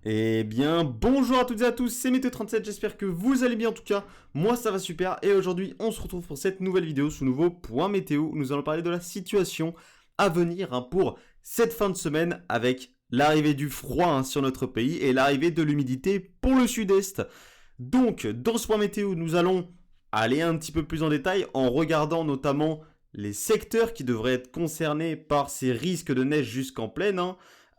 Eh bien, bonjour à toutes et à tous, c'est Météo37, j'espère que vous allez bien en tout cas. Moi ça va super et aujourd'hui on se retrouve pour cette nouvelle vidéo sous nouveau point météo où nous allons parler de la situation à venir pour cette fin de semaine avec l'arrivée du froid sur notre pays et l'arrivée de l'humidité pour le sud-est. Donc, dans ce point météo, nous allons aller un petit peu plus en détail en regardant notamment les secteurs qui devraient être concernés par ces risques de neige jusqu'en plaine.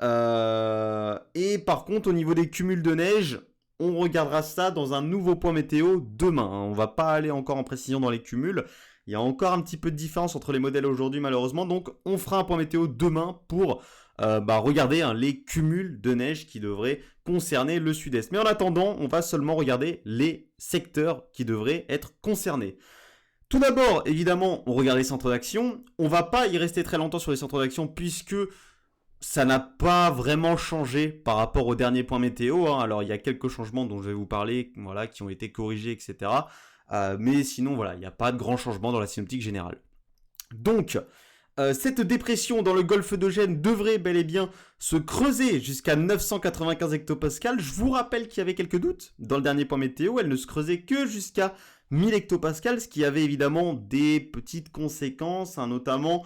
Et par contre, au niveau des cumuls de neige, on regardera ça dans un nouveau point météo demain. On va pas aller encore en précision dans les cumuls. Il y a encore un petit peu de différence entre les modèles aujourd'hui malheureusement. Donc on fera un point météo demain pour regarder les cumuls de neige qui devraient concerner le sud-est. Mais en attendant, on va seulement regarder les secteurs qui devraient être concernés. Tout d'abord, évidemment, on regarde les centres d'action. On va pas y rester très longtemps sur les centres d'action puisque ça n'a pas vraiment changé par rapport au dernier point météo. Alors il y a quelques changements dont je vais vous parler, voilà, qui ont été corrigés, etc. Mais sinon, voilà, il n'y a pas de grand changement dans la synoptique générale. Donc, cette dépression dans le golfe d'Eugène devrait bel et bien se creuser jusqu'à 995 hectopascales. Je vous rappelle qu'il y avait quelques doutes dans le dernier point météo. Elle ne se creusait que jusqu'à 1000 hectopascales, ce qui avait évidemment des petites conséquences, notamment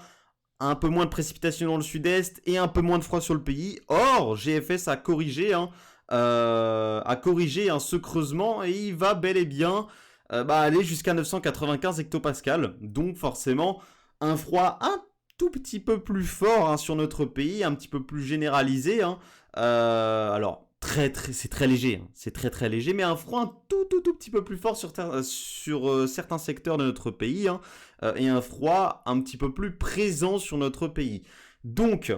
un peu moins de précipitations dans le sud-est et un peu moins de froid sur le pays. Or, GFS a corrigé, ce creusement et il va bel et bien aller jusqu'à 995 hectopascales. Donc forcément, un froid un tout petit peu plus fort sur notre pays, un petit peu plus généralisé. Alors, c'est très léger, c'est très léger, mais un froid un tout petit peu plus fort sur certains secteurs de notre pays, et un froid un petit peu plus présent sur notre pays. Donc,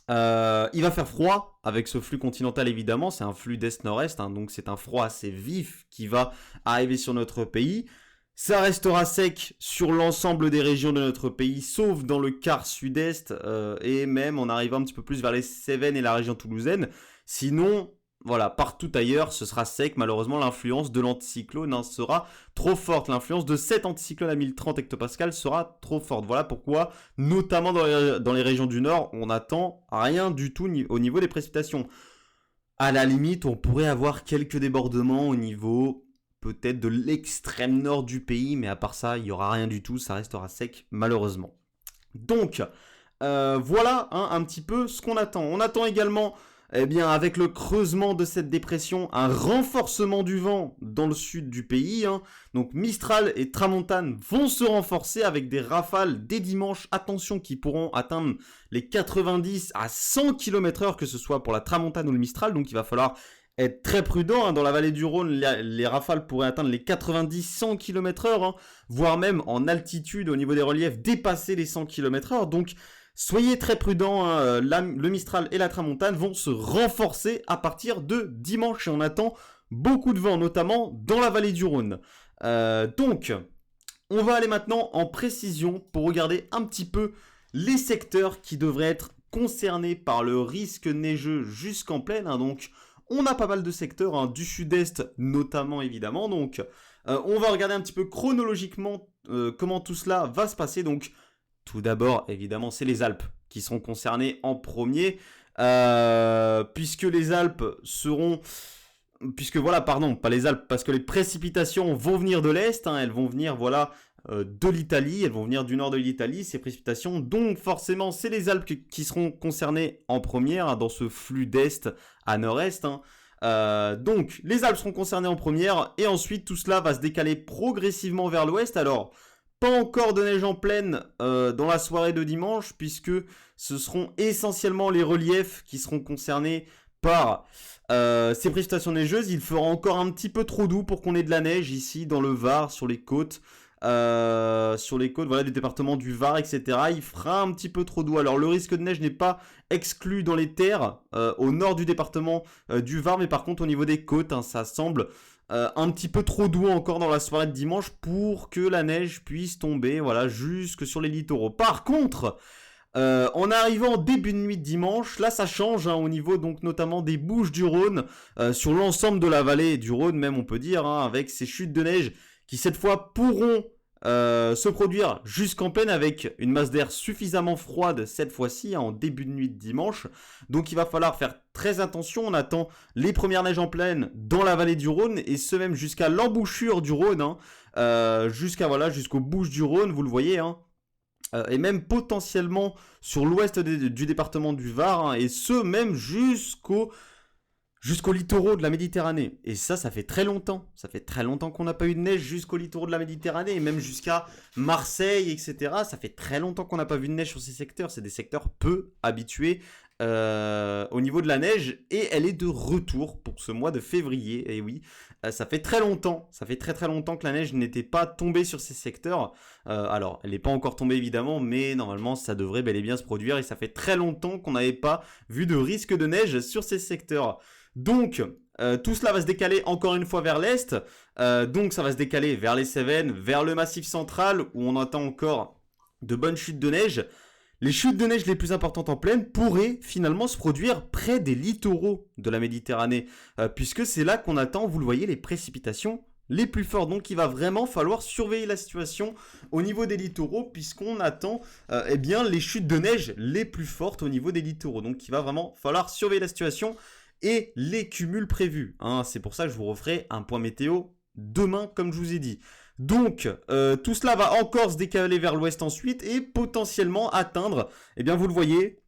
il va faire froid avec ce flux continental évidemment, c'est un flux d'est-nord-est, donc c'est un froid assez vif qui va arriver sur notre pays. Ça restera sec sur l'ensemble des régions de notre pays, sauf dans le quart sud-est, et même en arrivant un petit peu plus vers les Cévennes et la région toulousaine. Sinon, voilà, partout ailleurs, ce sera sec. Malheureusement, l'influence de l'anticyclone sera trop forte. L'influence de cet anticyclone à 1030 hectopascales sera trop forte. Voilà pourquoi, notamment dans les régions du nord, on n'attend rien du tout au niveau des précipitations. À la limite, on pourrait avoir quelques débordements au niveau peut-être de l'extrême nord du pays, mais à part ça, il n'y aura rien du tout, ça restera sec malheureusement. Donc, voilà un petit peu ce qu'on attend. On attend également, avec le creusement de cette dépression, un renforcement du vent dans le sud du pays. Donc Mistral et Tramontane vont se renforcer avec des rafales dès dimanche, attention, qui pourront atteindre les 90 à 100 km/h, que ce soit pour la Tramontane ou le Mistral. Donc il va falloir être très prudent. Dans la vallée du Rhône, les rafales pourraient atteindre les 90-100 km/h, voire même en altitude au niveau des reliefs dépasser les 100 km/h. Donc soyez très prudents, le Mistral et la Tramontane vont se renforcer à partir de dimanche et on attend beaucoup de vent, notamment dans la vallée du Rhône. Donc, on va aller maintenant en précision pour regarder un petit peu les secteurs qui devraient être concernés par le risque neigeux jusqu'en plaine. Donc, on a pas mal de secteurs, du sud-est notamment évidemment. Donc, on va regarder un petit peu chronologiquement comment tout cela va se passer. Donc, tout d'abord, évidemment, c'est les Alpes qui seront concernées en premier, puisque les Alpes seront... pas les Alpes, parce que les précipitations vont venir de l'Est, elles vont venir, de l'Italie, elles vont venir du nord de l'Italie, ces précipitations, donc forcément, c'est les Alpes qui seront concernées en première, dans ce flux d'Est à Nord-Est, donc, les Alpes seront concernées en première, et ensuite, tout cela va se décaler progressivement vers l'Ouest. Alors, pas encore de neige en plaine dans la soirée de dimanche, puisque ce seront essentiellement les reliefs qui seront concernés par ces précipitations neigeuses. Il fera encore un petit peu trop doux pour qu'on ait de la neige ici dans le Var, sur les côtes, du département du Var, etc. Il fera un petit peu trop doux. Alors le risque de neige n'est pas exclu dans les terres au nord du département du Var, mais par contre au niveau des côtes, ça semble un petit peu trop doux encore dans la soirée de dimanche pour que la neige puisse tomber, jusque sur les littoraux. Par contre, en arrivant en début de nuit de dimanche, là ça change au niveau donc notamment des Bouches-du-Rhône, sur l'ensemble de la vallée du Rhône même on peut dire, avec ces chutes de neige qui cette fois pourront se produire jusqu'en pleine avec une masse d'air suffisamment froide cette fois-ci, en début de nuit de dimanche. Donc il va falloir faire très attention. On attend les premières neiges en pleine dans la vallée du Rhône et ce même jusqu'à l'embouchure du Rhône, jusqu'aux Bouches du Rhône, vous le voyez, et même potentiellement sur l'ouest du département du Var, et ce même jusqu'aux littoraux de la Méditerranée. Et ça fait très longtemps. Ça fait très longtemps qu'on n'a pas eu de neige jusqu'aux littoraux de la Méditerranée, et même jusqu'à Marseille, etc. Ça fait très longtemps qu'on n'a pas vu de neige sur ces secteurs. C'est des secteurs peu habitués au niveau de la neige, et elle est de retour pour ce mois de février. Et oui, ça fait très longtemps, ça fait très très longtemps que la neige n'était pas tombée sur ces secteurs. Alors, elle n'est pas encore tombée évidemment, mais normalement ça devrait bel et bien se produire, et ça fait très longtemps qu'on n'avait pas vu de risque de neige sur ces secteurs. Donc, tout cela va se décaler encore une fois vers l'est. Donc, ça va se décaler vers les Cévennes, vers le Massif central, où on attend encore de bonnes chutes de neige. Les chutes de neige les plus importantes en plaine pourraient finalement se produire près des littoraux de la Méditerranée, puisque c'est là qu'on attend, vous le voyez, les précipitations les plus fortes. Donc il va vraiment falloir surveiller la situation au niveau des littoraux, puisqu'on attend les chutes de neige les plus fortes au niveau des littoraux. Donc il va vraiment falloir surveiller la situation et les cumuls prévus. C'est pour ça que je vous referai un point météo demain, comme je vous ai dit. Donc, tout cela va encore se décaler vers l'ouest ensuite et potentiellement atteindre, vous le voyez,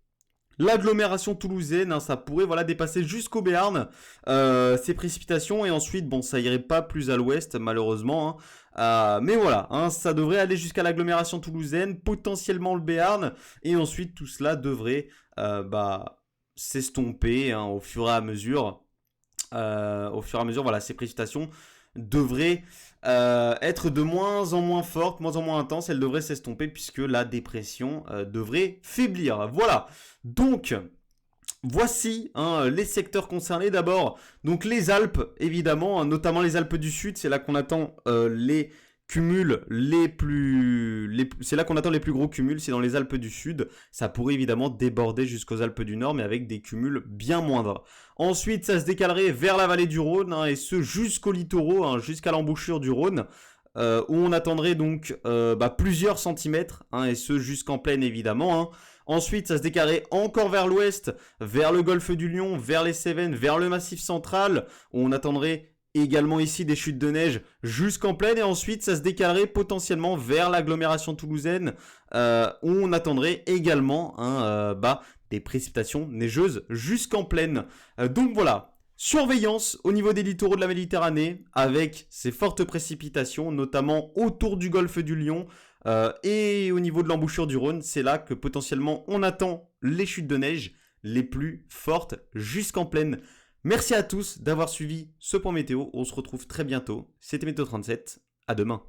l'agglomération toulousaine. Ça pourrait dépasser jusqu'au Béarn, ces précipitations, et ensuite, ça irait pas plus à l'ouest malheureusement. Mais voilà, ça devrait aller jusqu'à l'agglomération toulousaine, potentiellement le Béarn, et ensuite tout cela devrait s'estomper au fur et à mesure. Ces précipitations devraient être de moins en moins fortes, moins en moins intenses. Elles devraient s'estomper puisque la dépression devrait faiblir. Voilà, donc voici les secteurs concernés. D'abord, donc les Alpes, évidemment, notamment les Alpes du Sud. C'est là qu'on attend les cumuls c'est là qu'on attend les plus gros cumuls. C'est dans les Alpes du Sud. Ça pourrait évidemment déborder jusqu'aux Alpes du Nord, mais avec des cumuls bien moindres. Ensuite, ça se décalerait vers la vallée du Rhône, et ce jusqu'aux littoraux, jusqu'à l'embouchure du Rhône, où on attendrait donc plusieurs centimètres, et ce jusqu'en plaine évidemment. Ensuite, ça se décalerait encore vers l'ouest, vers le golfe du Lion, vers les Cévennes, vers le Massif central, où on attendrait également ici des chutes de neige jusqu'en plaine, et ensuite ça se décalerait potentiellement vers l'agglomération toulousaine, où on attendrait également des précipitations neigeuses jusqu'en plaine. Donc voilà, surveillance au niveau des littoraux de la Méditerranée avec ces fortes précipitations, notamment autour du golfe du Lion, et au niveau de l'embouchure du Rhône. C'est là que potentiellement on attend les chutes de neige les plus fortes jusqu'en plaine. Merci à tous d'avoir suivi ce point météo. On se retrouve très bientôt. C'était Météo 37. À demain.